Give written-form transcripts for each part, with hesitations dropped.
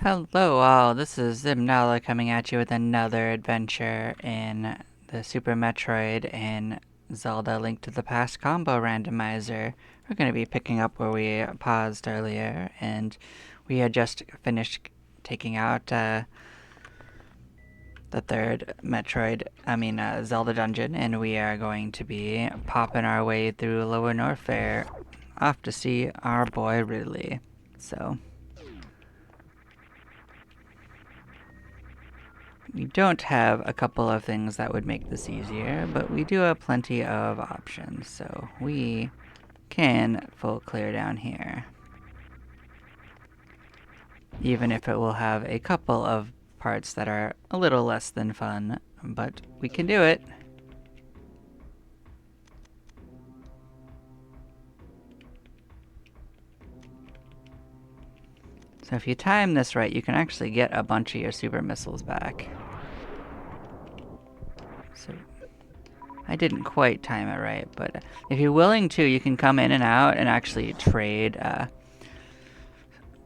Hello all, this is Zimnala coming at you with another adventure in the Super Metroid and Zelda Link to the Past combo randomizer. We're going to be picking up where we paused earlier, and we had just finished taking out the third Zelda dungeon, and we are going to be popping our way through Lower Norfair off to see our boy Ridley. So we don't have a couple of things that would make this easier, but we do have plenty of options, so we can full clear down here. Even if it will have a couple of parts that are a little less than fun, but we can do it. So if you time this right, you can actually get a bunch of your super missiles back. So I didn't quite time it right, but if you're willing to, you can come in and out and actually trade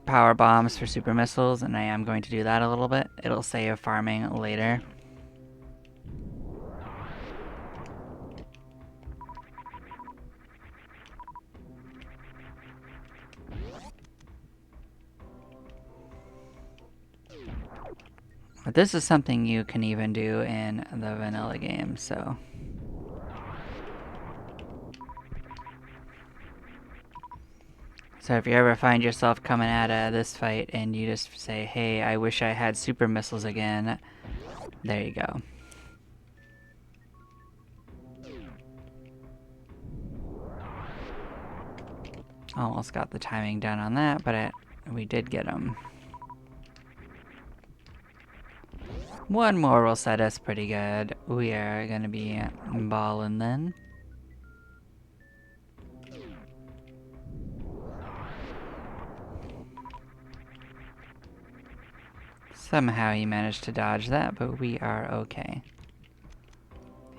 power bombs for super missiles, and I am going to do that a little bit. It'll save farming later. But this is something you can even do in the vanilla game, so. So if you ever find yourself coming out of this fight and you just say, hey, I wish I had super missiles again, there you go. Almost got the timing done on that, but we did get them. One more will set us pretty good. We are going to be balling then. Somehow he managed to dodge that, but we are okay.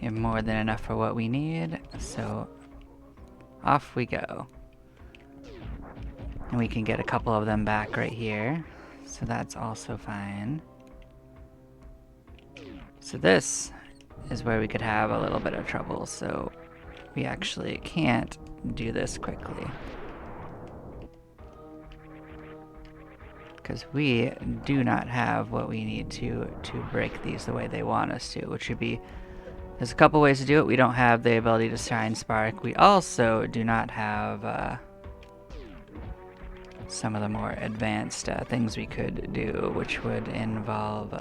We have more than enough for what we need, so off we go. And we can get a couple of them back right here, so that's also fine. So this is where we could have a little bit of trouble, so we actually can't do this quickly. Because we do not have what we need to break these the way they want us to, which would be, there's a couple ways to do it. We don't have the ability to shine spark. We also do not have some of the more advanced things we could do, which would involve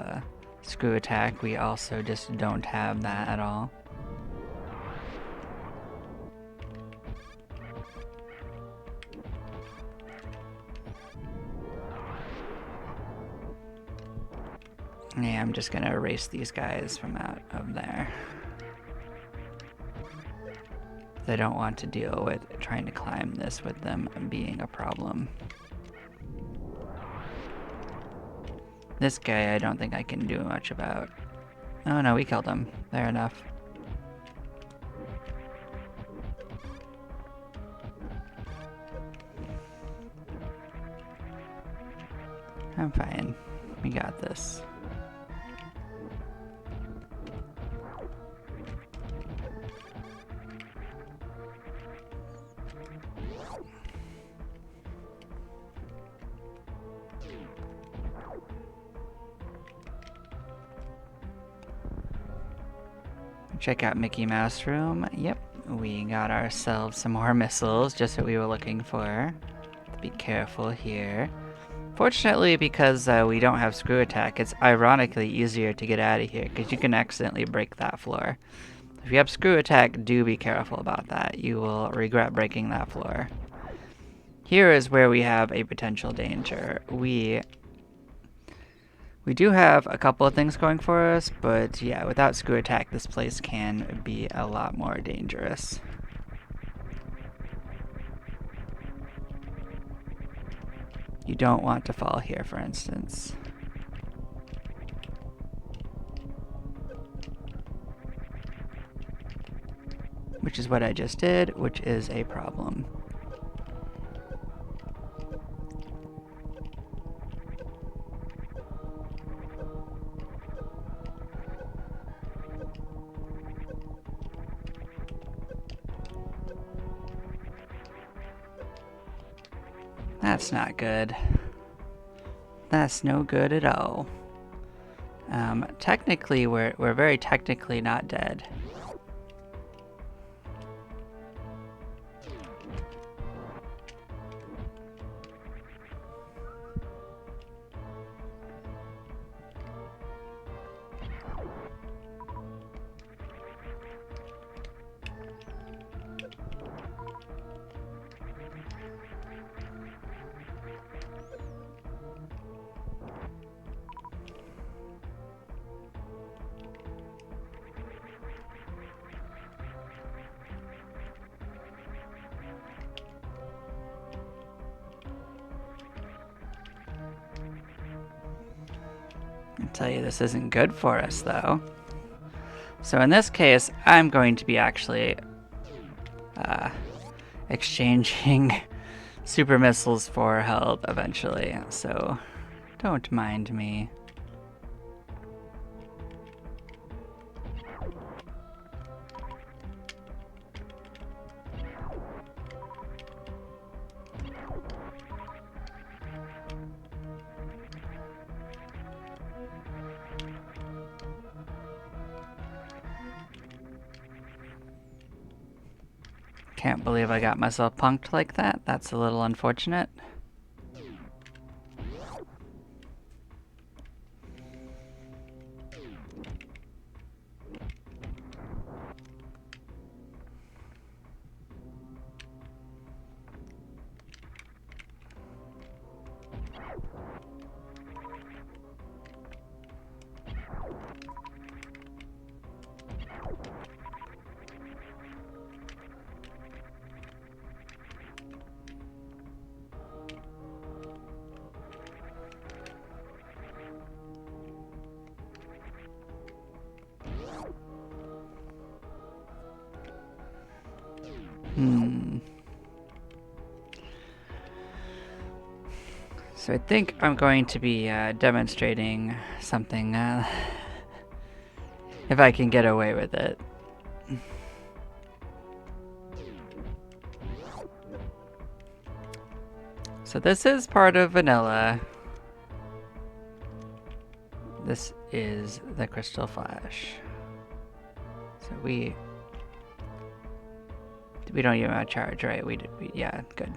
screw attack. We also just don't have that at all. Yeah, I'm just gonna erase these guys from out of there. I don't want to deal with trying to climb this with them being a problem. This guy I don't think I can do much about. Oh no, we killed him. Fair enough. I'm fine. We got this. Check out Mickey Mouse Room. Yep, we got ourselves some more missiles, just what we were looking for. Be careful here. Fortunately, because we don't have screw attack, it's ironically easier to get out of here, because you can accidentally break that floor. If you have screw attack, do be careful about that. You will regret breaking that floor. Here is where we have a potential danger. We do have a couple of things going for us, but yeah, without screw attack, this place can be a lot more dangerous. You don't want to fall here, for instance. Which is what I just did, which is a problem. That's not good. That's no good at all. Technically, we're very technically not dead. I tell you, this isn't good for us, though. So in this case, I'm going to be actually exchanging super missiles for health eventually, so don't mind me. Can't believe I got myself punked like that. That's a little unfortunate. So I think I'm going to be demonstrating something, if I can get away with it. So this is part of vanilla. This is the Crystal Flash. So we don't even have a charge, right? Yeah, good.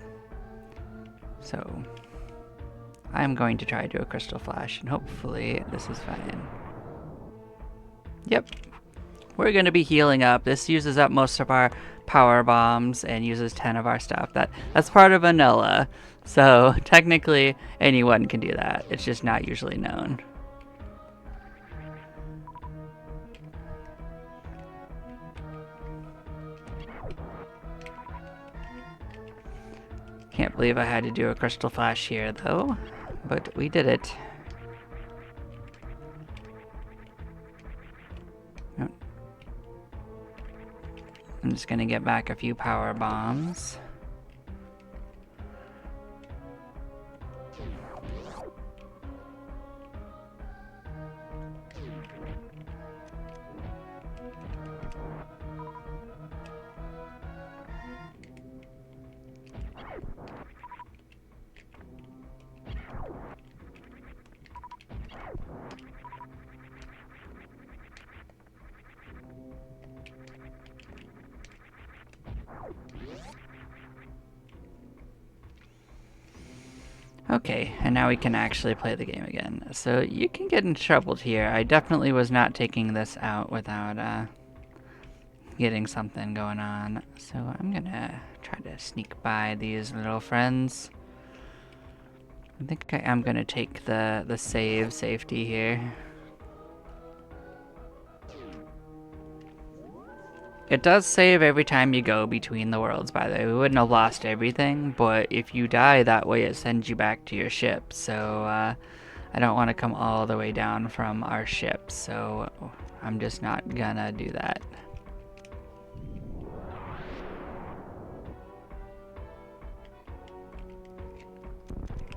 So I'm going to try to do a Crystal Flash, and hopefully this is fine. Yep. We're going to be healing up. This uses up most of our power bombs and uses 10 of our stuff. That's part of vanilla. So technically anyone can do that. It's just not usually known. Can't believe I had to do a Crystal Flash here though, but we did it. I'm just gonna get back a few power bombs. Okay, and now we can actually play the game again. So you can get in trouble here. I definitely was not taking this out without getting something going on. So I'm gonna try to sneak by these little friends. I think I am gonna take the safety here. It does save every time you go between the worlds, by the way. We wouldn't have lost everything, but if you die that way, it sends you back to your ship. So I don't want to come all the way down from our ship, so I'm just not gonna do that.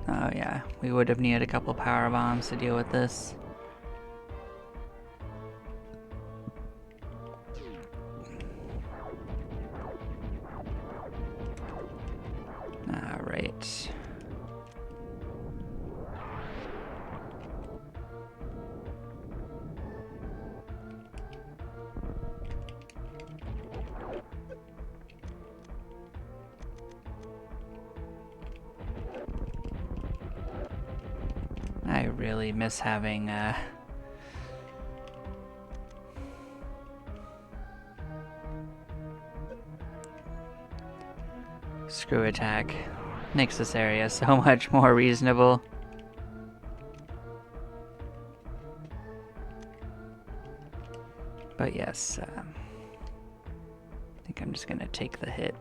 Oh yeah, we would have needed a couple power bombs to deal with this. Alright. I really miss having screw attack. Makes this area so much more reasonable. But yes, I think I'm just gonna take the hit.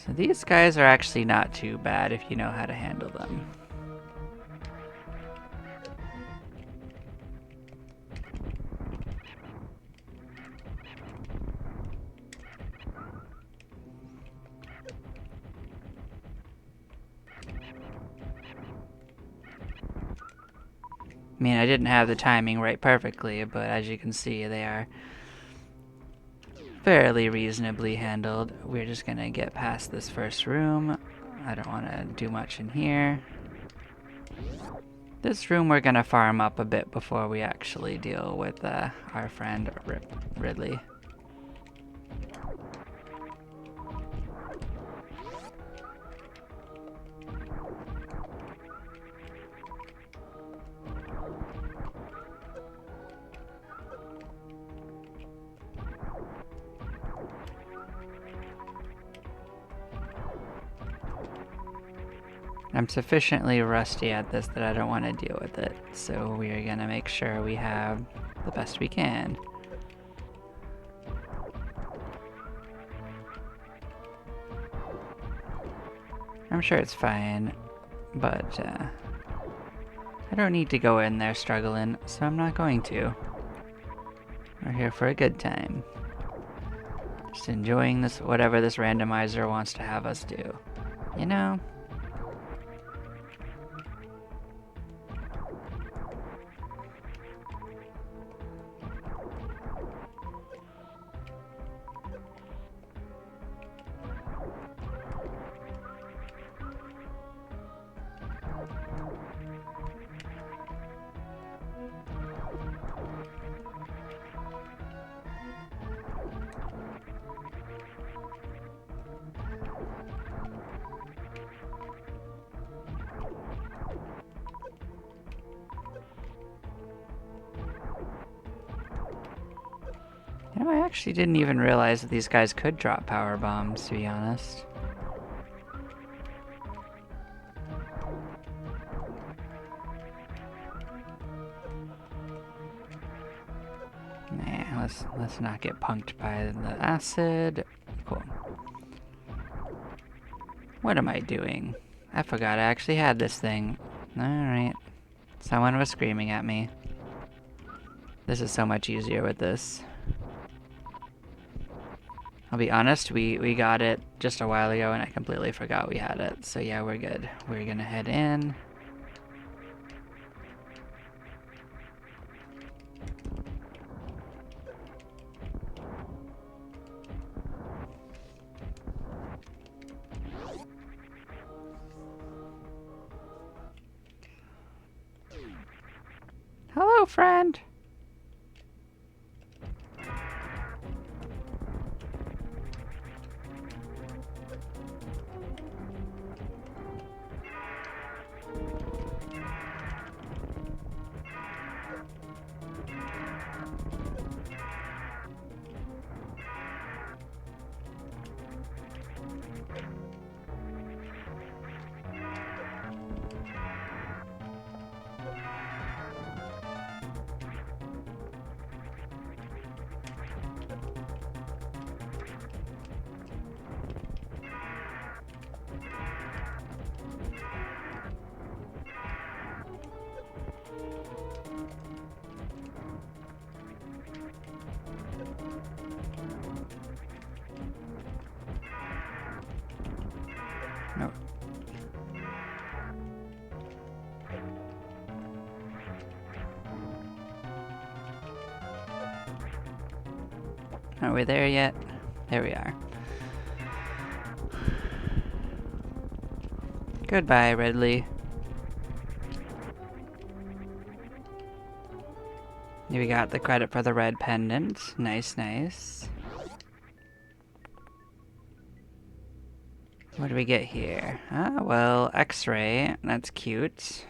So these guys are actually not too bad if you know how to handle them. I mean, I didn't have the timing right perfectly, but as you can see, they are fairly reasonably handled. We're just gonna get past this first room. I don't want to do much in here. This room we're gonna farm up a bit before we actually deal with our friend Ridley. I'm sufficiently rusty at this that I don't want to deal with it, so we are gonna make sure we have the best we can. I'm sure it's fine, but I don't need to go in there struggling, so I'm not going to. We're here for a good time. Just enjoying this, whatever this randomizer wants to have us do. You know? You know, I actually didn't even realize that these guys could drop power bombs, to be honest. Nah, let's not get punked by the acid. Cool. What am I doing? I forgot I actually had this thing. Alright. Someone was screaming at me. This is so much easier with this. I'll be honest, we got it just a while ago and I completely forgot we had it. So yeah, we're good. We're gonna head in. Hello, friend. No. Are we there yet? There we are. Goodbye, Ridley. We got the credit for the red pendant. Nice, nice. What do we get here? Ah, well, X-ray. That's cute.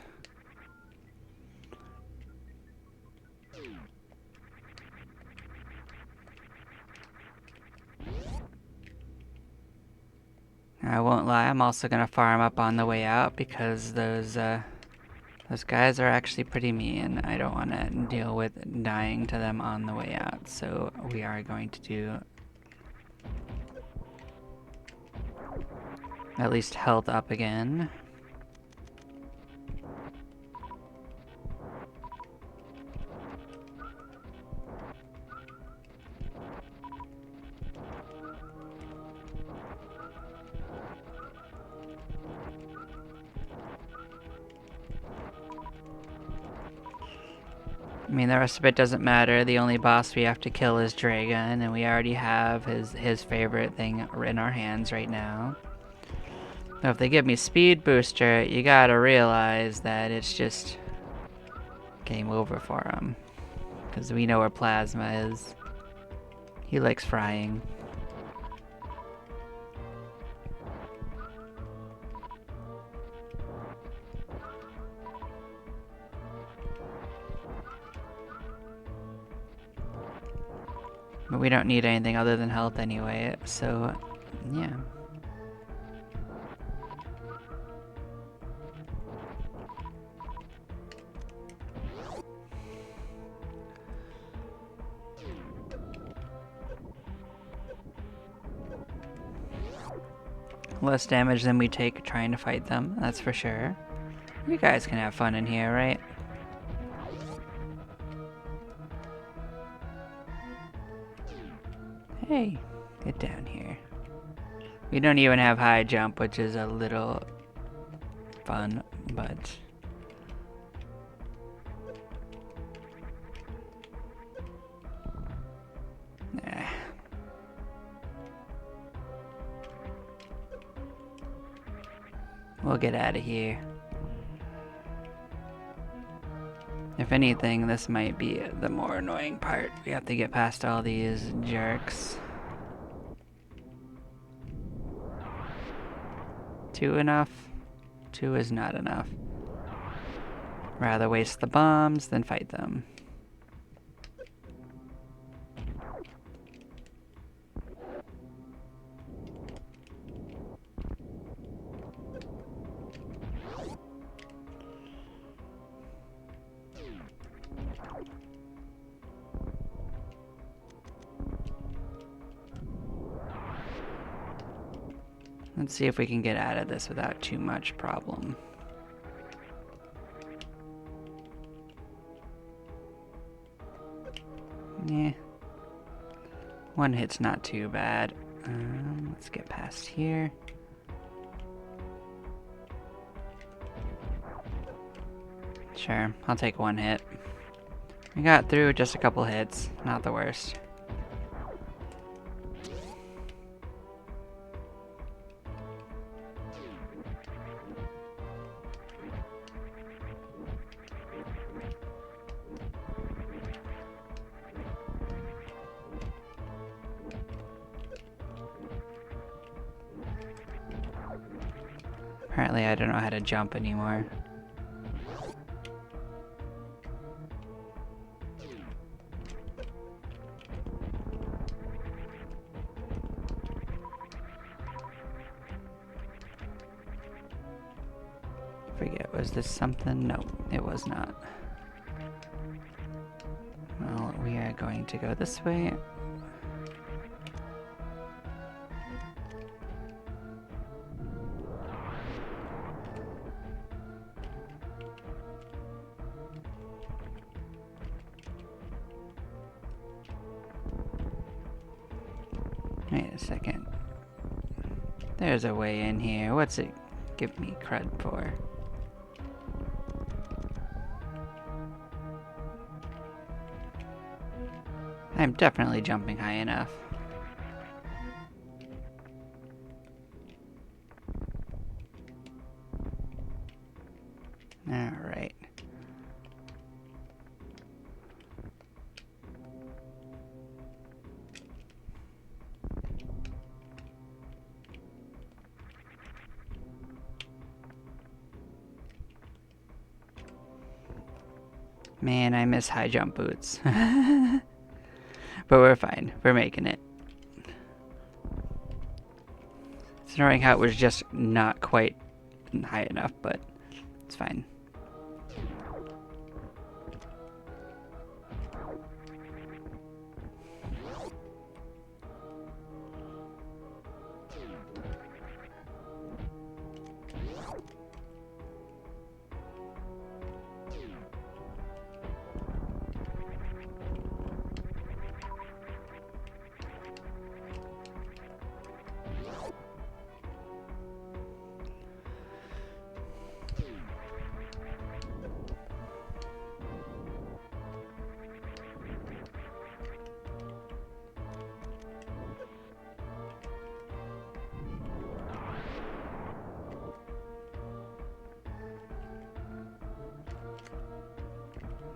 I won't lie, I'm also gonna farm up on the way out because those guys are actually pretty mean. I don't want to deal with dying to them on the way out, so we are going to do at least health up again. I mean, the rest of it doesn't matter. The only boss we have to kill is Dragon, and we already have his favorite thing in our hands right now. Now, if they give me Speed Booster, you gotta realize that it's just game over for him. Because we know where Plasma is. He likes frying. But we don't need anything other than health anyway, so yeah. Less damage than we take trying to fight them, that's for sure. You guys can have fun in here, right? Hey, get down here. We don't even have high jump, which is a little fun, but... We'll get out of here. If anything, this might be the more annoying part. We have to get past all these jerks. 2 enough? 2 is not enough. Rather waste the bombs than fight them. Let's see if we can get out of this without too much problem. Yeah. 1 hit's not too bad. Let's get past here. Sure, I'll take 1 hit. We got through just a couple hits, not the worst. Apparently I don't know how to jump anymore. Forget, was this something? No, it was not. Well, we are going to go this way. Wait a second. There's a way in here. What's it give me cred for? I'm definitely jumping high enough. Alright. Man, I miss high jump boots. But we're fine. We're making it. It's annoying how it was just not quite high enough, but it's fine.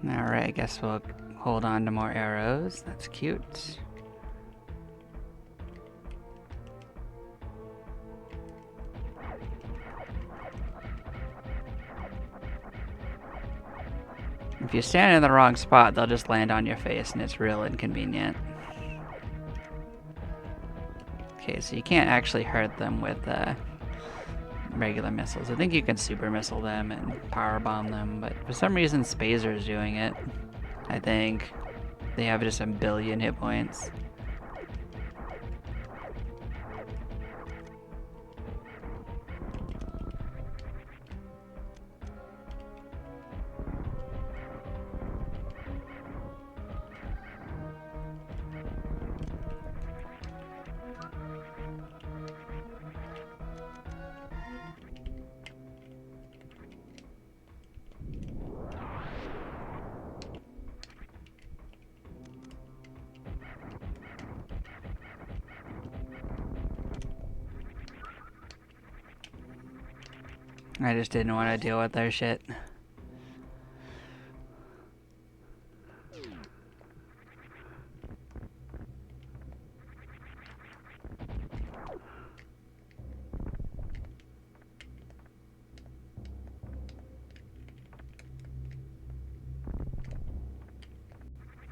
Alright, I guess we'll hold on to more arrows. That's cute. If you stand in the wrong spot, they'll just land on your face, and it's real inconvenient. Okay, so you can't actually hurt them with regular missiles. I think you can super missile them and power bomb them, but for some reason Spazer's doing it. I think they have just a billion hit points. I just didn't want to deal with their shit.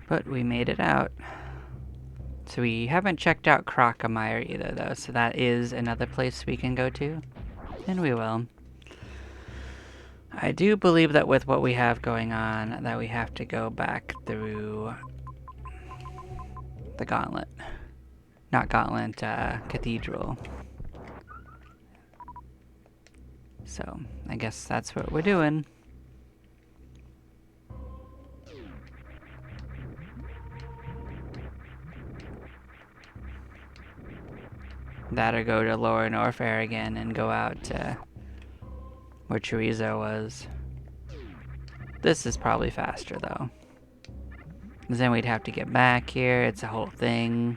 But we made it out. So we haven't checked out Crocomire either, though, so that is another place we can go to. And we will. I do believe that with what we have going on, that we have to go back through the Gauntlet. Not Gauntlet, Cathedral. So, I guess that's what we're doing. That or go to Lower Norfair again and go out to where Chorizo was. This is probably faster though. Because then we'd have to get back here, it's a whole thing.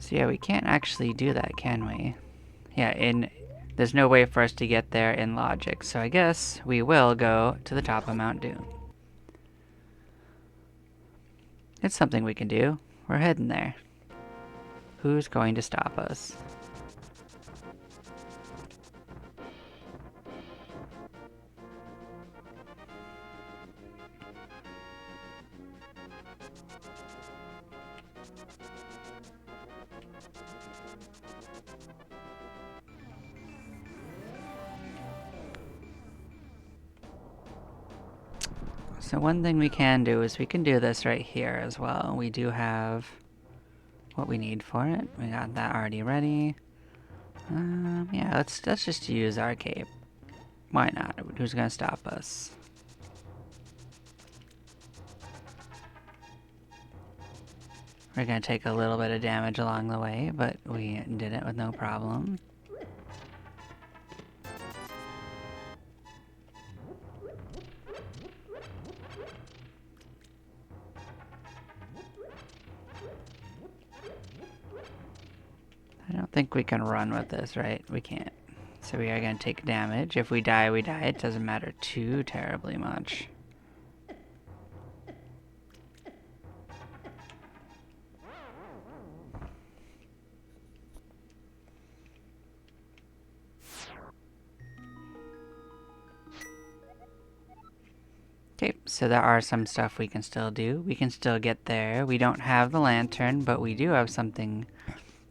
So yeah, we can't actually do that, can we? Yeah, there's no way for us to get there in logic, so I guess we will go to the top of Mount Doom. It's something we can do. We're heading there. Who's going to stop us? So one thing we can do is we can do this right here as well. We do have what we need for it. We got that already ready. Yeah, let's just use our cape. Why not? Who's gonna stop us? We're gonna take a little bit of damage along the way, but we did it with no problem. think we can run with this, right? We can't. So we are going to take damage. If we die, we die. It doesn't matter too terribly much. Okay, so there are some stuff we can still do. We can still get there. We don't have the lantern, but we do have something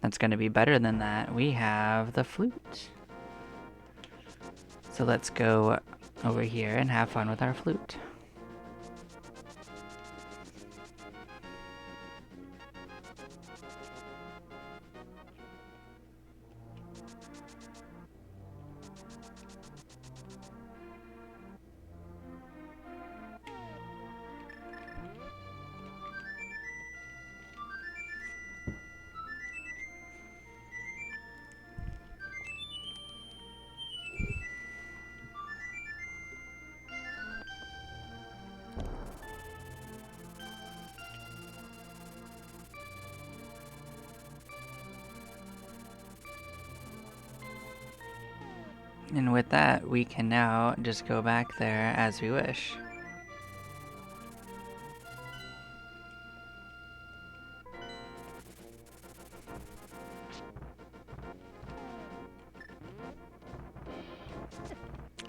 that's going to be better than that. We have the flute. So let's go over here and have fun with our flute. And with that, we can now just go back there as we wish.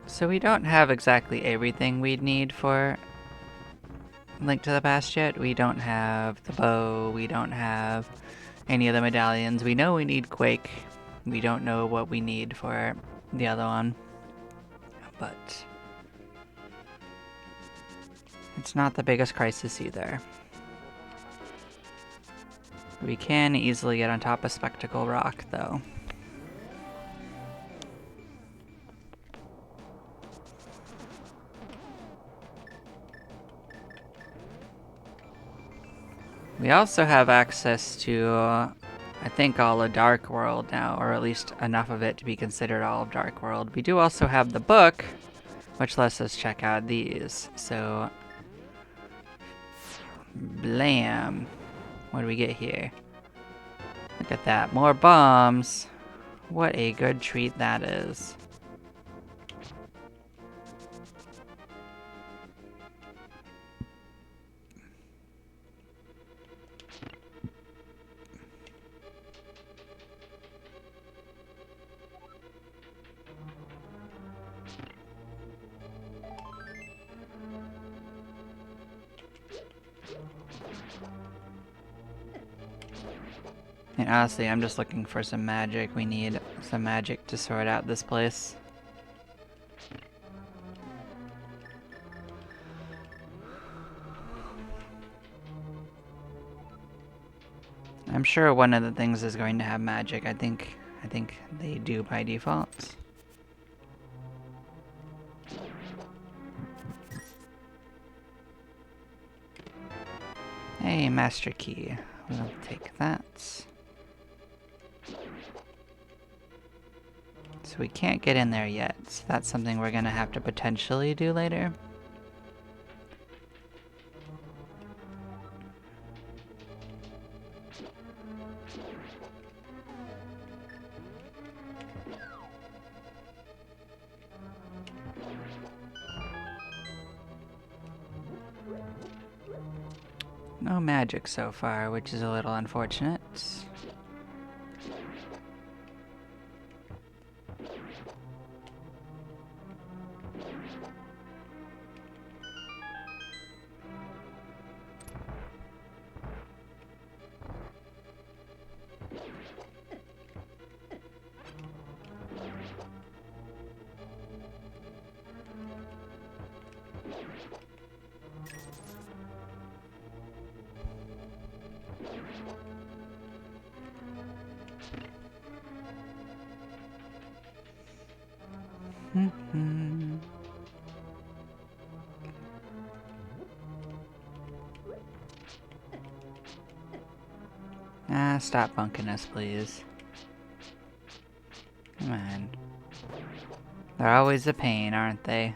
So we don't have exactly everything we'd need for Link to the Past yet. We don't have the bow, we don't have any of the medallions. We know we need Quake. We don't know what we need for the other one. But it's not the biggest crisis either. We can easily get on top of Spectacle Rock, though. We also have access to, I think, all of Dark World now, or at least enough of it to be considered all of Dark World. We do also have the book, which lets us check out these. So, blam. What do we get here? Look at that, more bombs. What a good treat that is. And honestly, I'm just looking for some magic. We need some magic to sort out this place. I'm sure one of the things is going to have magic. I think they do by default. Hey, master key. We'll take that. So we can't get in there yet. So that's something we're gonna have to potentially do later. No magic so far, which is a little unfortunate. Ah, stop bunking us, please. Come on. They're always a pain, aren't they?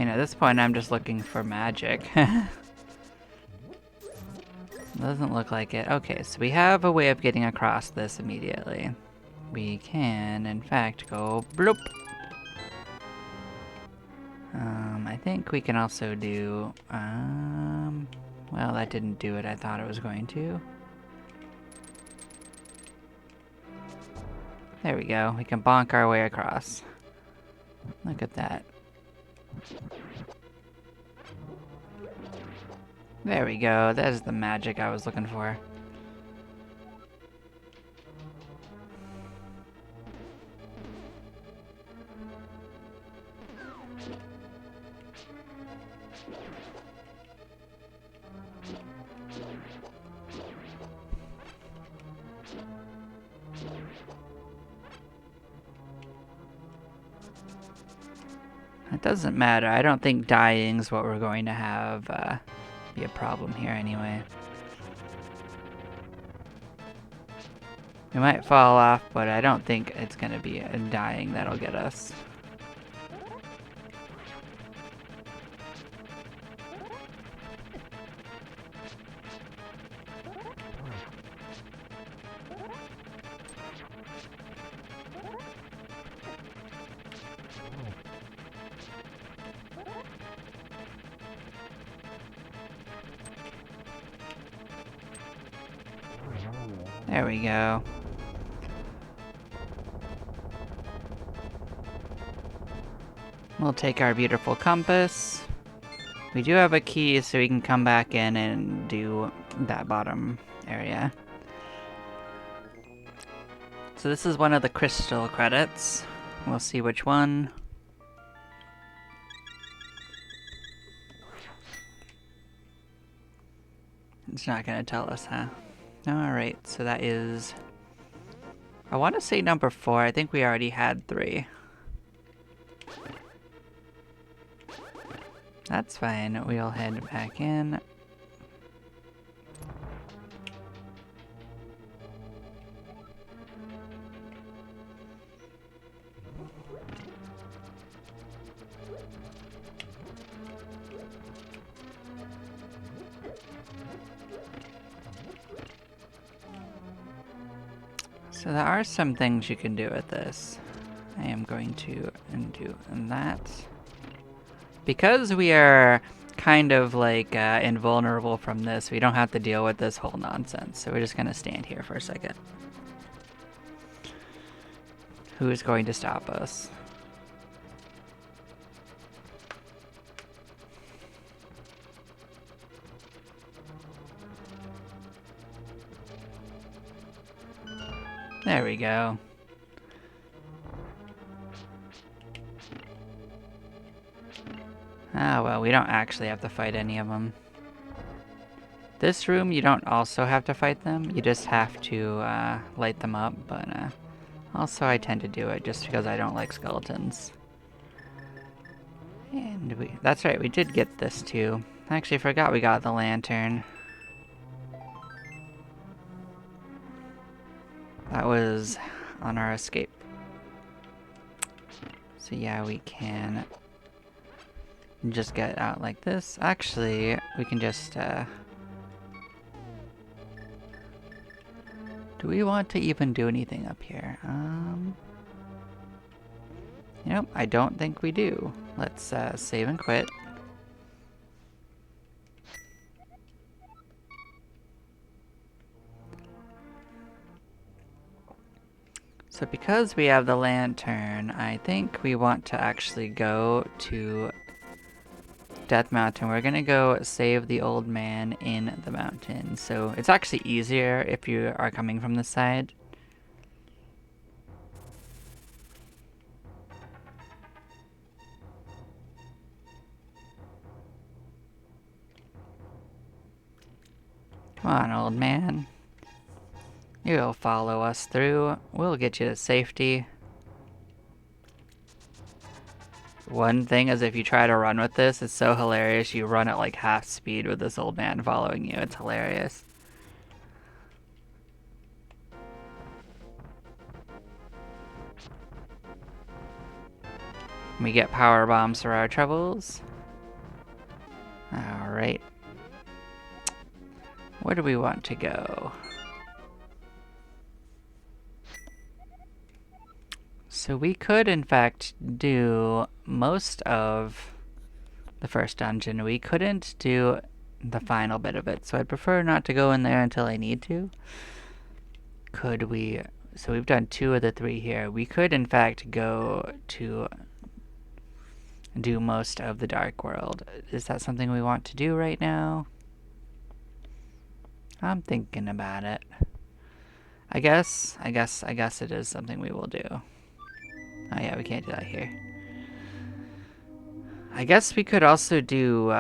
mean, at this point, I'm just looking for magic. Doesn't look like it. Okay, so we have a way of getting across this immediately. We can, in fact, go bloop. I think we can also do, well, that didn't do it I thought it was going to. There we go. We can bonk our way across. Look at that. There we go. That is the magic I was looking for. It doesn't matter. I don't think dying's what we're going to have be a problem here anyway. We might fall off, but I don't think it's going to be a dying that'll get us. There we go. We'll take our beautiful compass. We do have a key, so we can come back in and do that bottom area. So this is one of the crystal credits. We'll see which one. It's not gonna tell us, huh? Alright, so that is... I want to say number 4. I think we already had 3. That's fine. We'll head back in. So there are some things you can do with this. I am going to undo that. Because we are kind of like invulnerable from this, we don't have to deal with this whole nonsense. So we're just gonna stand here for a second. Who is going to stop us? There we go. Ah, well, we don't actually have to fight any of them. This room, you don't also have to fight them. You just have to light them up, but also I tend to do it just because I don't like skeletons. And that's right, we did get this too. I actually forgot we got the lantern. That was on our escape. So yeah, we can just get out like this. Actually, we can just, do we want to even do anything up here? Nope, I don't think we do. Let's save and quit. So because we have the lantern, I think we want to actually go to Death Mountain. We're gonna go save the old man in the mountain. So it's actually easier if you are coming from this side. Come on, old man. You'll follow us through. We'll get you to safety. One thing is if you try to run with this, it's so hilarious. You run at like half speed with this old man following you. It's hilarious. We get power bombs for our troubles. Alright. Where do we want to go? So we could, in fact, do most of the first dungeon. We couldn't do the final bit of it, so I'd prefer not to go in there until I need to. Could we... So we've done 2 of the 3 here. We could, in fact, go to do most of the Dark World. Is that something we want to do right now? I'm thinking about it. I guess it is something we will do. Oh yeah, we can't do that here. I guess we could also do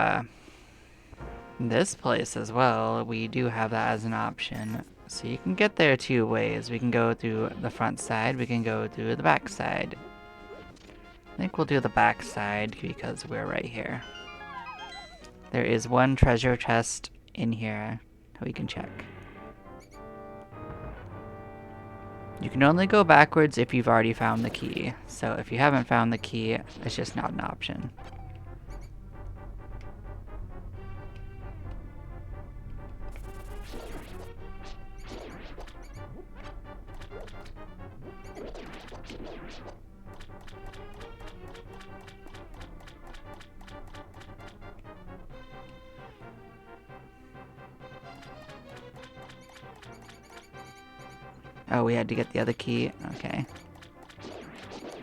this place as well. We do have that as an option. So you can get there 2 ways. We can go through the front side, we can go through the back side. I think we'll do the back side because we're right here. There is 1 treasure chest in here that we can check. You can only go backwards if you've already found the key. So if you haven't found the key, it's just not an option. Oh, we had to get the other key? Okay.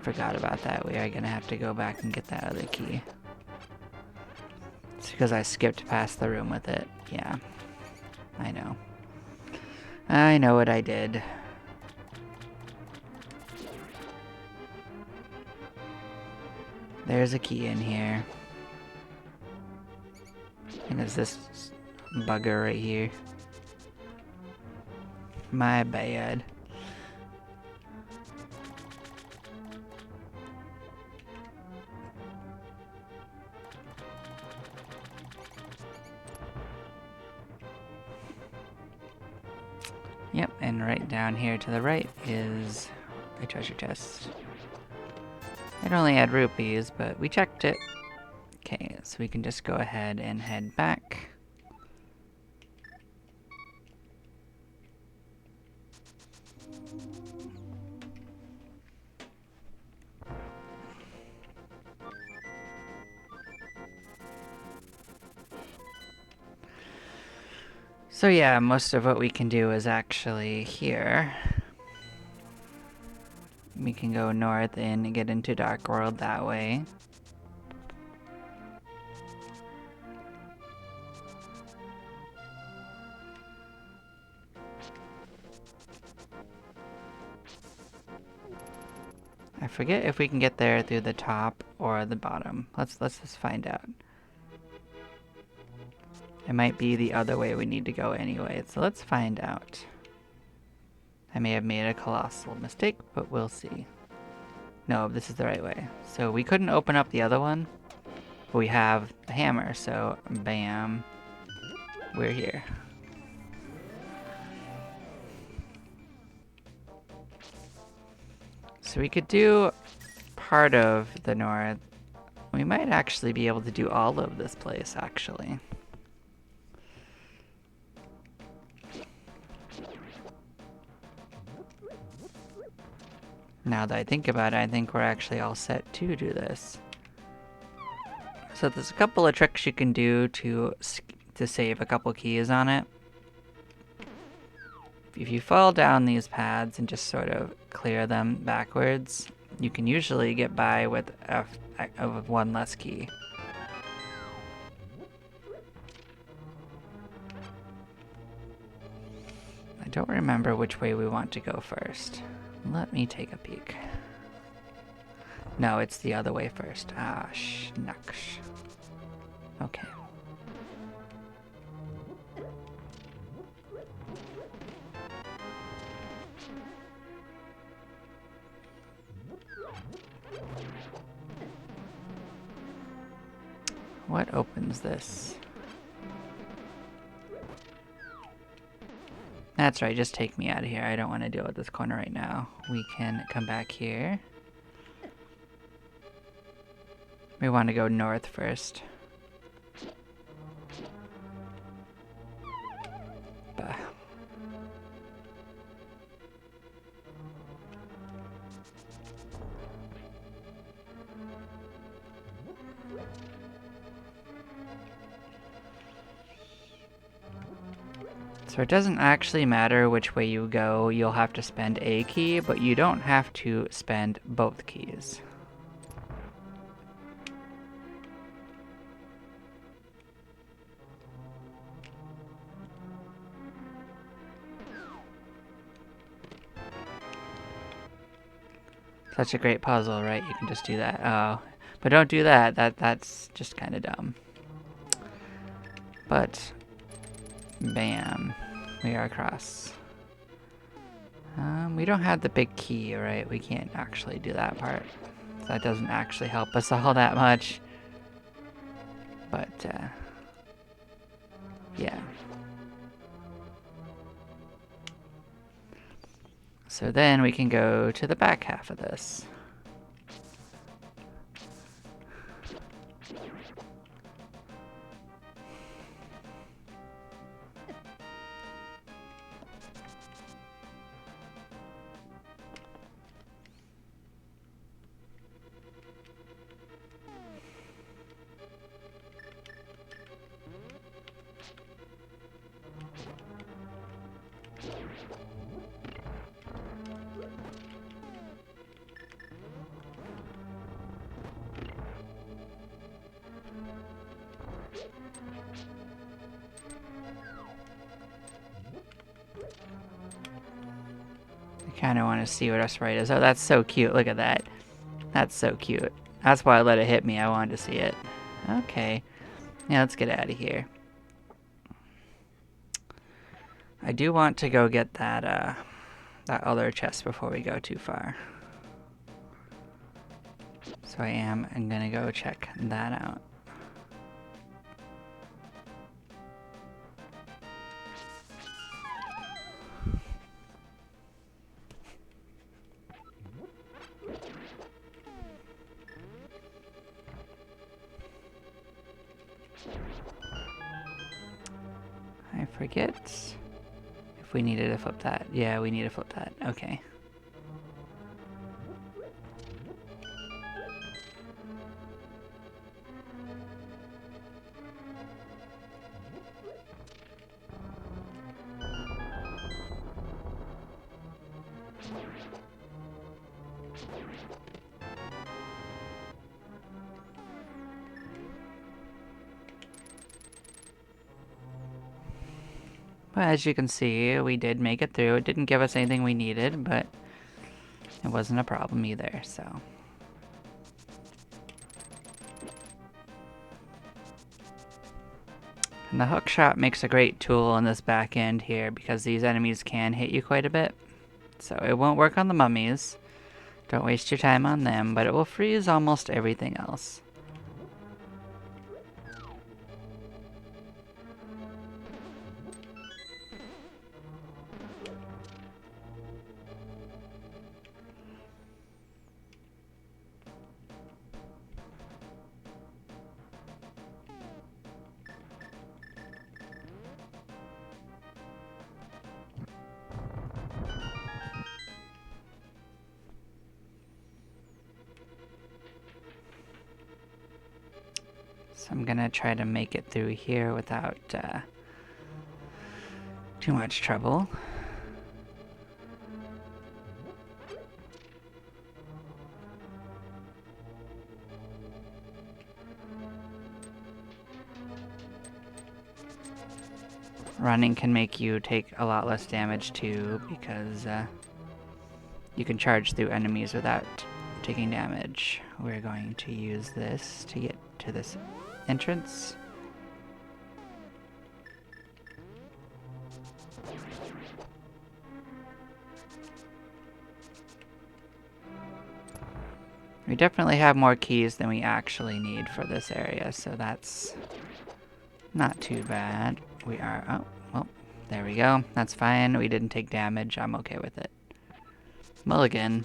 Forgot about that. We are gonna have to go back and get that other key. It's because I skipped past the room with it. Yeah. I know. I know what I did. There's a key in here. And there's this bugger right here. My bad. Yep, and right down here to the right is a treasure chest. It only had rupees, but we checked it. Okay, so we can just go ahead and head back. So yeah, most of what we can do is actually here. We can go north and get into Dark World that way. I forget if we can get there through the top or the bottom. Let's just find out. It might be the other way we need to go anyway, so let's find out. I may have made a colossal mistake, but we'll see. No, this is the right way. So we couldn't open up the other one, but we have the hammer, so bam, we're here. So we could do part of the north. We might actually be able to do all of this place, actually. Now that I think about it, I think we're actually all set to do this. So there's a couple of tricks you can do to save a couple keys on it. If you fall down these paths and just sort of clear them backwards, you can usually get by with 1 less key. I don't remember which way we want to go first. Let me take a peek. No, it's the other way first. Ah, schnucks. Okay. What opens this? That's right, just take me out of here. I don't want to deal with this corner right now. We can come back here. We want to go north first. So it doesn't actually matter which way you go, you'll have to spend a key, but you don't have to spend both keys. Such a great puzzle, right? You can just do that. Oh, but don't do that. That's just kind of dumb. But, bam, we are across. We don't have the big key, right? We can't actually do that part. So that doesn't actually help us all that much. But, yeah. So then we can go to the back half of this. I kind of want to see what our sprite is. Oh, that's so cute. Look at that. That's so cute. That's why I let it hit me. I wanted to see it. Okay. Yeah, let's get out of here. I do want to go get that other chest before we go too far. So I'm gonna go check that out. I forget if we needed to flip that. Yeah, we need to flip that. Okay. Well, as you can see, we did make it through. It didn't give us anything we needed, but it wasn't a problem either, so. And the hook shot makes a great tool in this back end here because these enemies can hit you quite a bit. So it won't work on the mummies. Don't waste your time on them, but it will freeze almost everything else. So I'm gonna try to make it through here without too much trouble. Running can make you take a lot less damage too because you can charge through enemies without taking damage. We're going to use this to get to this entrance. We definitely have more keys than we actually need for this area, so that's not too bad. We are, oh, well, there we go. That's fine. We didn't take damage. I'm okay with it. Mulligan.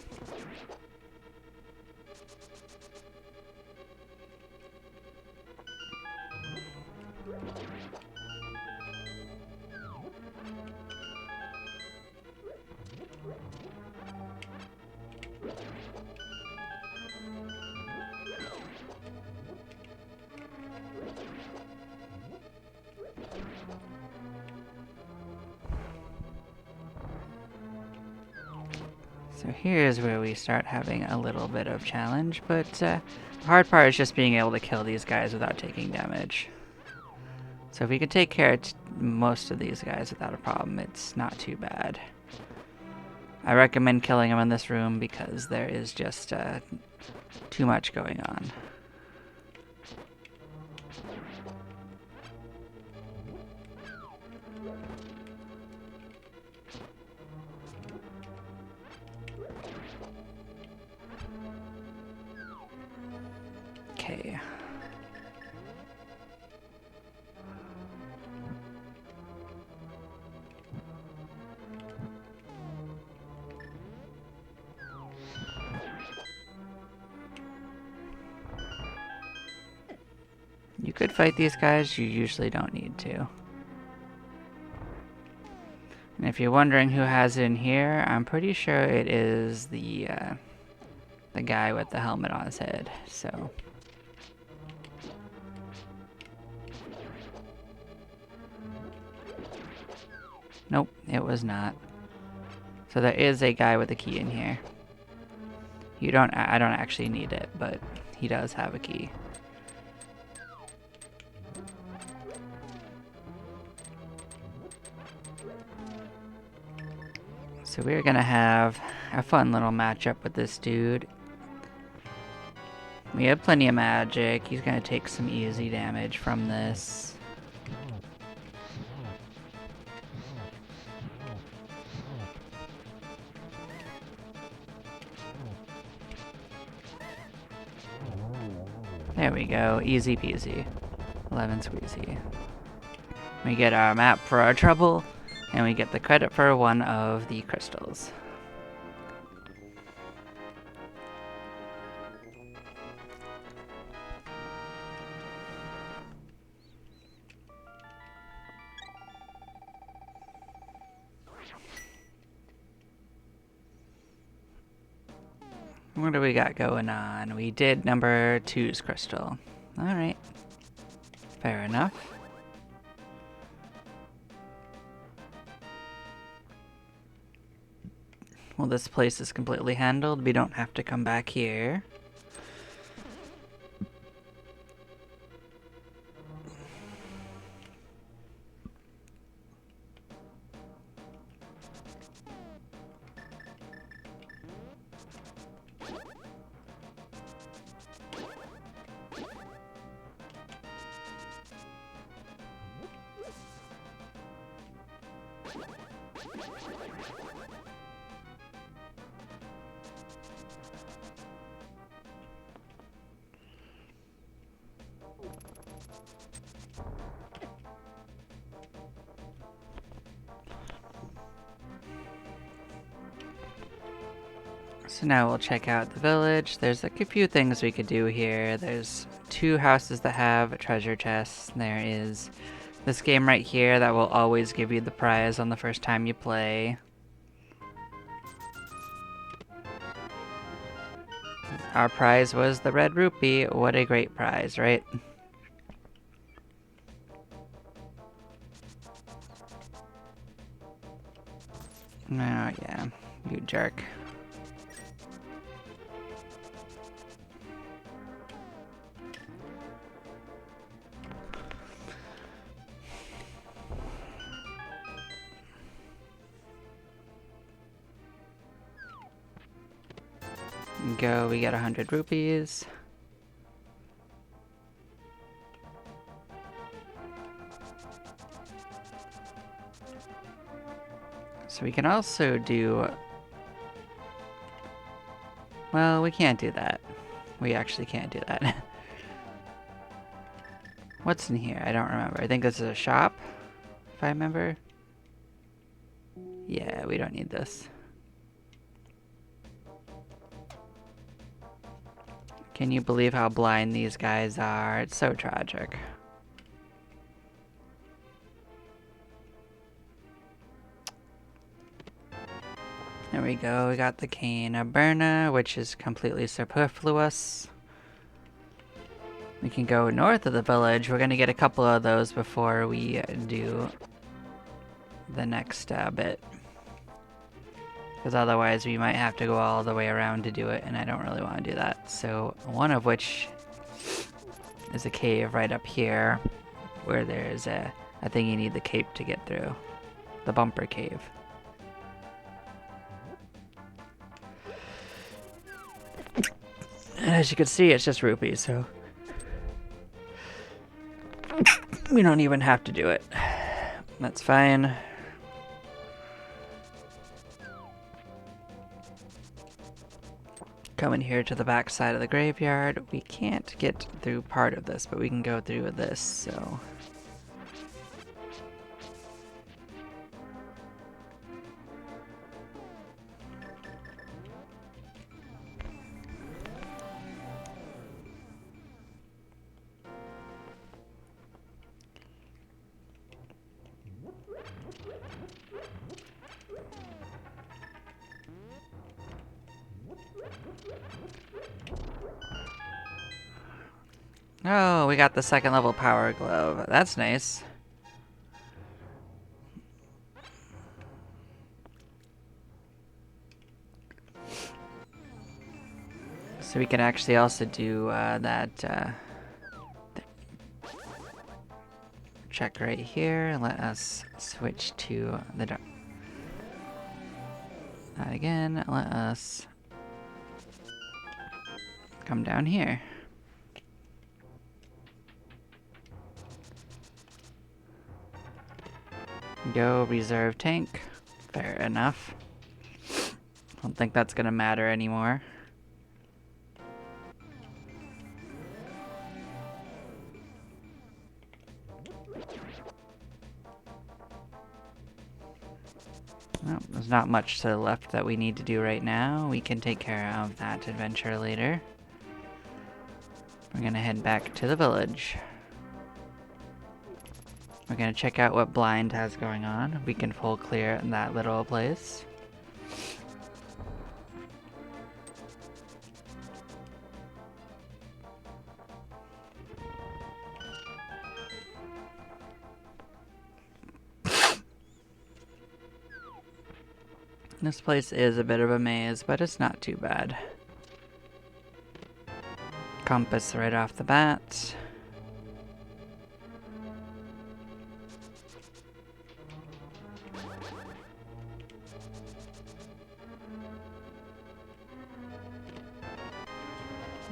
So here's where we start having a little bit of challenge, but the hard part is just being able to kill these guys without taking damage. So if we can take care of most of these guys without a problem, it's not too bad. I recommend killing them in this room because there is just too much going on. Okay. You could fight these guys, you usually don't need to. And if you're wondering who has it in here, I'm pretty sure it is the guy with the helmet on his head, so. Nope, it was not. So there is a guy with a key in here. I don't actually need it, but he does have a key. So we're gonna have a fun little matchup with this dude. We have plenty of magic. He's gonna take some easy damage from this. There we go, easy peasy. Lemon squeezy. We get our map for our trouble, and we get the credit for one of the crystals. What do we got going on? We did number 2's crystal. Alright. Fair enough. Well, this place is completely handled. We don't have to come back here. So now we'll check out the village. There's like a few things we could do here. There's 2 houses that have treasure chests. There is this game right here that will always give you the prize on the first time you play. Our prize was the red rupee. What a great prize, right? Oh yeah, you jerk. Go, we get 100 rupees. So we can also do... Well, we can't do that. We actually can't do that. What's in here? I don't remember. I think this is a shop, if I remember. Yeah, we don't need this. Can you believe how blind these guys are? It's so tragic. There we go, we got the cane of Berna, which is completely superfluous. We can go north of the village. We're gonna get a couple of those before we do the next bit. Because otherwise we might have to go all the way around to do it, and I don't really want to do that. So one of which is a cave right up here, where there's I think you need the cape to get through. The bumper cave. And as you can see, it's just rupees, so we don't even have to do it. That's fine. Coming here to the back side of the graveyard, we can't get through part of this, but we can go through with this, so... Oh, we got the second level power glove. That's nice. So we can actually also do that check right here and let us switch to the dark. That again, let us come down here. Go reserve tank. Fair enough. Don't think that's gonna matter anymore. Well, there's not much left that we need to do right now. We can take care of that adventure later. We're gonna head back to the village. We're gonna check out what Blind has going on. We can full clear that little place. This place is a bit of a maze, but it's not too bad. Compass right off the bat.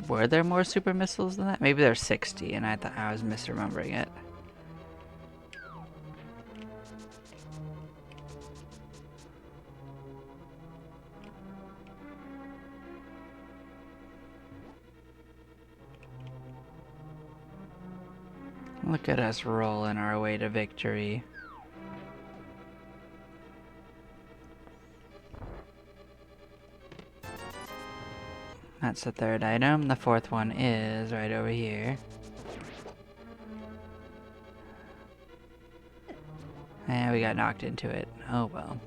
Were there more super missiles than that? Maybe there's 60 and I thought I was misremembering it. Look at us rolling our way to victory. That's the third item. The fourth one is right over here. And we got knocked into it. Oh well.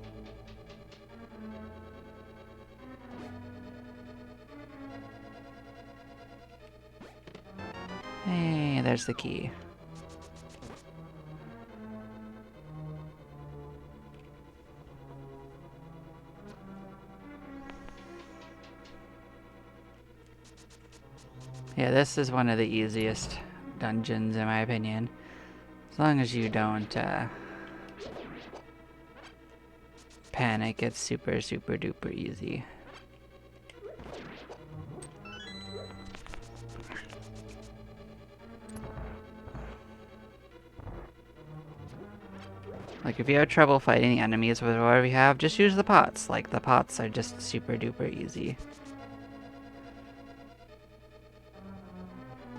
Hey, there's the key. Yeah, this is one of the easiest dungeons in my opinion. As long as you don't panic, it's super duper easy. Like if you have trouble fighting enemies with whatever we have, just use the pots. Like the pots are just super duper easy.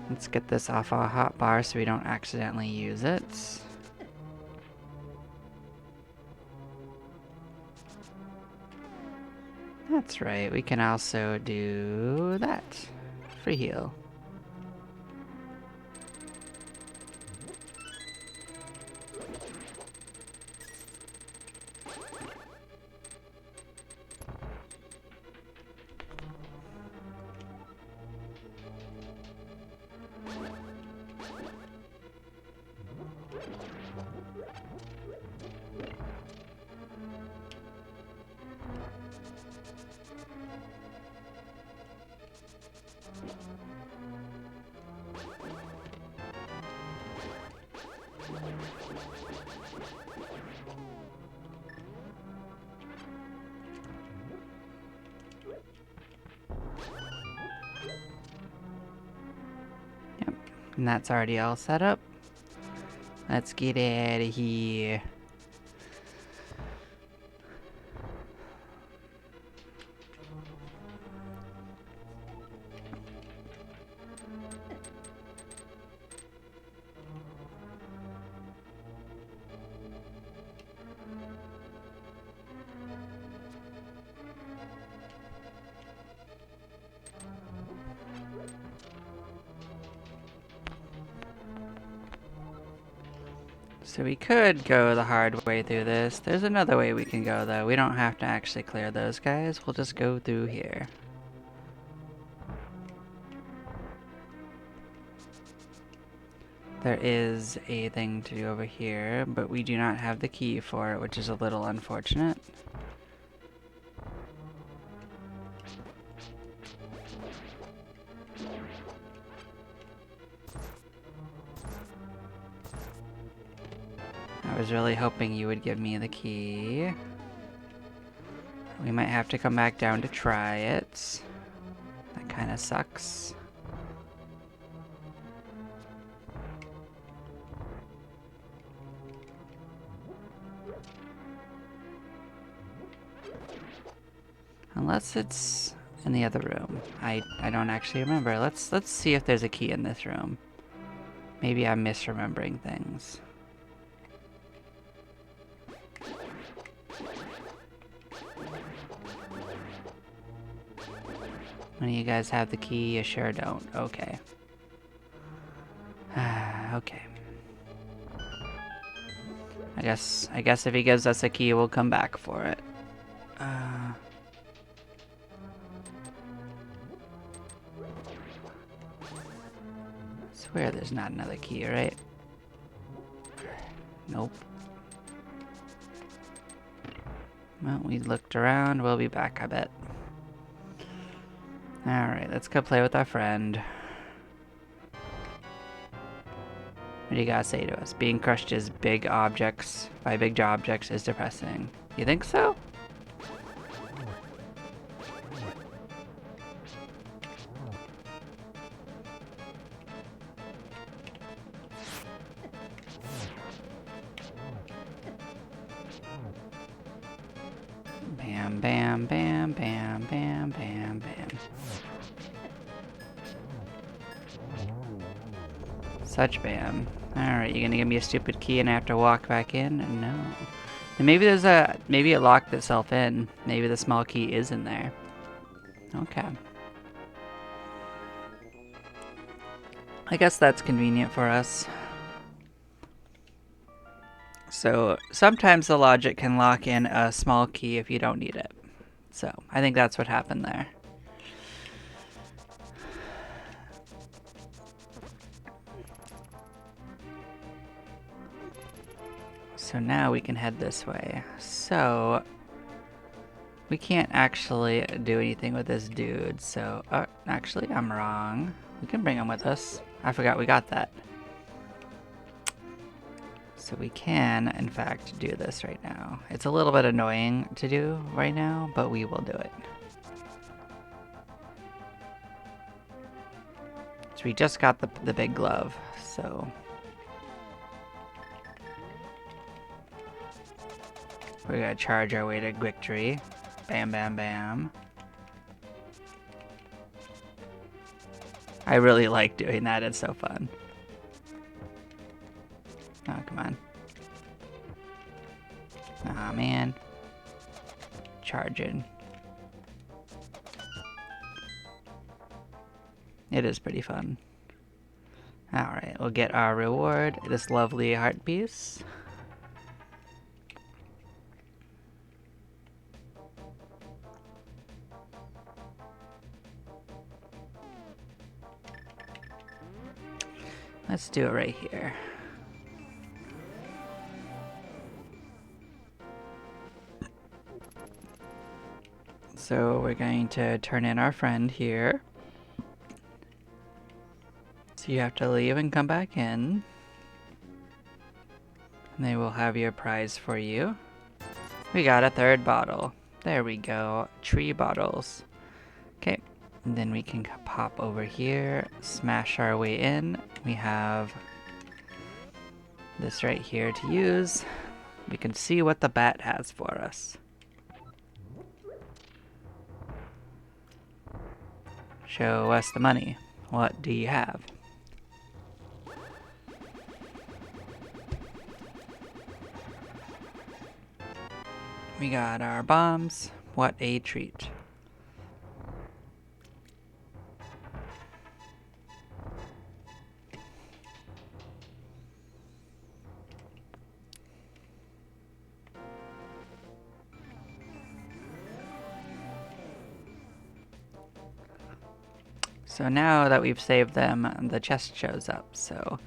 Let's get this off our hotbar so we don't accidentally use it. That's right, we can also do that. Free heal. And that's already all set up. Let's get out of here. So we could go the hard way through this. There's another way we can go though. We don't have to actually clear those guys. We'll just go through here. There is a thing to do over here, but we do not have the key for it, which is a little unfortunate. I was really hoping you would give me the key. We might have to come back down to try it. That kind of sucks. Unless it's in the other room. I don't actually remember. Let's see if there's a key in this room. Maybe I'm misremembering things. One of you guys have the key? You sure don't. Okay. Okay. I guess if he gives us a key, we'll come back for it. I swear there's not another key, right? Nope. Well, we looked around. We'll be back, I bet. Alright, let's go play with our friend. What do you gotta say to us? Being crushed by big objects is depressing. You think so? Bam, bam, bam, bam, bam, bam, bam. Such bam. Alright, you gonna give me a stupid key and I have to walk back in? No. And maybe maybe it locked itself in. Maybe the small key is in there. Okay. I guess that's convenient for us. So sometimes the logic can lock in a small key if you don't need it. So I think that's what happened there. So now we can head this way. So we can't actually do anything with this dude. So actually I'm wrong. We can bring him with us. I forgot we got that. So we can, in fact, do this right now. It's a little bit annoying to do right now, but we will do it. So we just got the big glove, so... we're gonna charge our way to victory. Bam, bam, bam. I really like doing that, it's so fun. Oh, come on. Aw, man. Charging. It is pretty fun. Alright, we'll get our reward, this lovely heart piece. Let's do it right here. So we're going to turn in our friend here. So you have to leave and come back in. And they will have your prize for you. We got a third bottle. There we go. 3 bottles. Okay, And then we can pop over here, smash our way in. We have this right here to use. We can see what the bat has for us. Show us the money. What do you have? We got our bombs. What a treat. So now that we've saved them, the chest shows up. So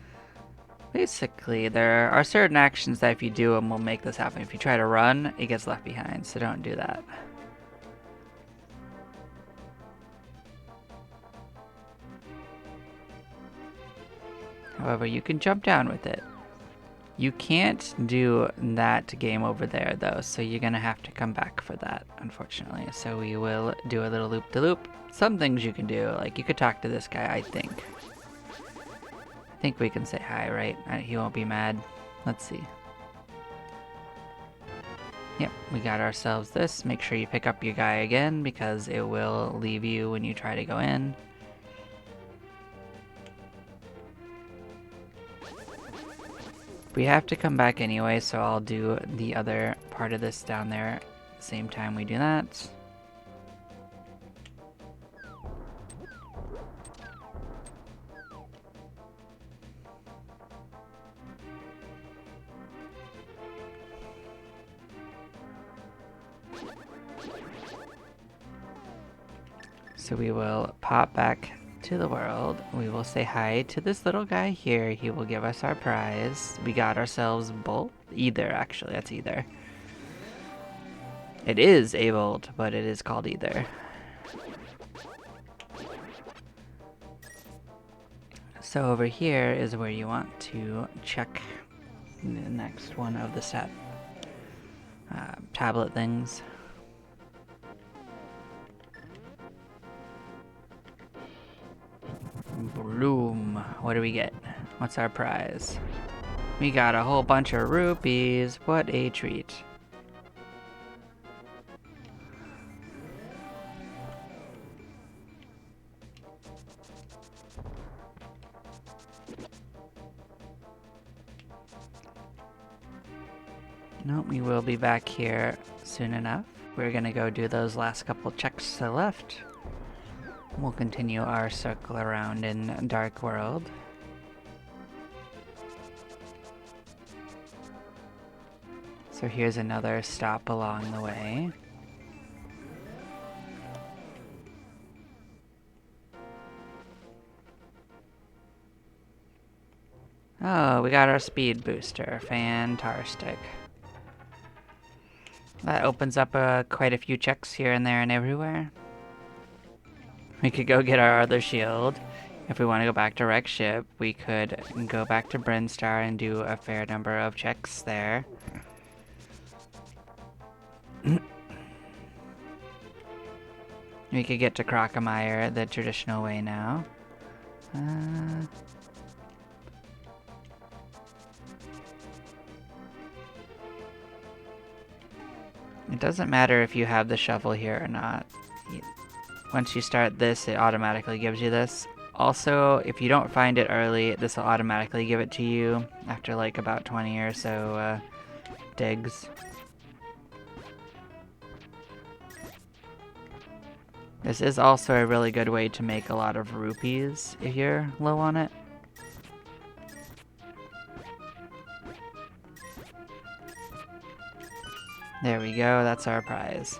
basically, there are certain actions that if you do them will make this happen. If you try to run, it gets left behind, so don't do that. However, you can jump down with it. You can't do that game over there though, so you're gonna have to come back for that, unfortunately. So we will do a little loop-de-loop. Some things you can do, like you could talk to this guy, I think. I think we can say hi, right? He won't be mad. Let's see. Yep, we got ourselves this. Make sure you pick up your guy again because it will leave you when you try to go in. We have to come back anyway, so I'll do the other part of this down there at the same time we do that. So we will pop back to the world. We will say hi to this little guy here. He will give us our prize. We got ourselves bolt. Either, actually. That's either. It is a bolt, but it is called either. So over here is where you want to check the next one of the set tablet things. Bloom. What do we get? What's our prize? We got a whole bunch of rupees. What a treat. Nope, we will be back here soon enough. We're gonna go do those last couple checks to the left. We'll continue our circle around in Dark World. So here's another stop along the way. Oh, we got our speed booster. Fantastic. That opens up quite a few checks here and there and everywhere. We could go get our other shield. If we want to go back to Wreck Ship, we could go back to Brinstar and do a fair number of checks there. We could get to Crocomire the traditional way now. It doesn't matter if you have the shovel here or not. Once you start this, it automatically gives you this. Also, if you don't find it early, this will automatically give it to you after like about 20 or so digs. This is also a really good way to make a lot of rupees if you're low on it. There we go, that's our prize.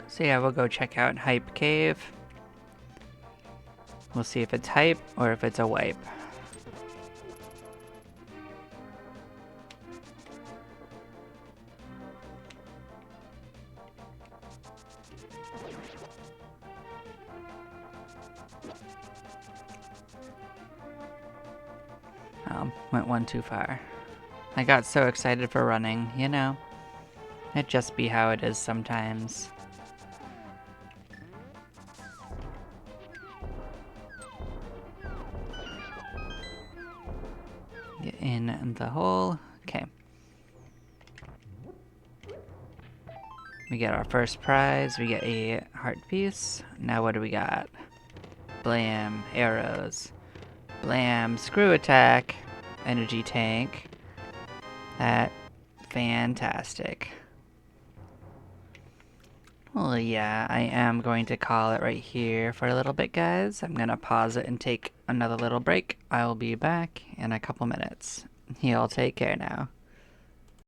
So yeah, we'll go check out Hype Cave. We'll see if it's hype or if it's a wipe. Went one too far. I got so excited for running, you know. It just be how it is sometimes. Get in the hole. Okay. We get our first prize. We get a heart piece. Now what do we got? Blam. Arrows. Blam. Screw attack. Energy tank. That. Fantastic. Well, yeah, I am going to call it right here for a little bit, guys. I'm gonna pause it and take another little break. I will be back in a couple minutes. Y'all take care now.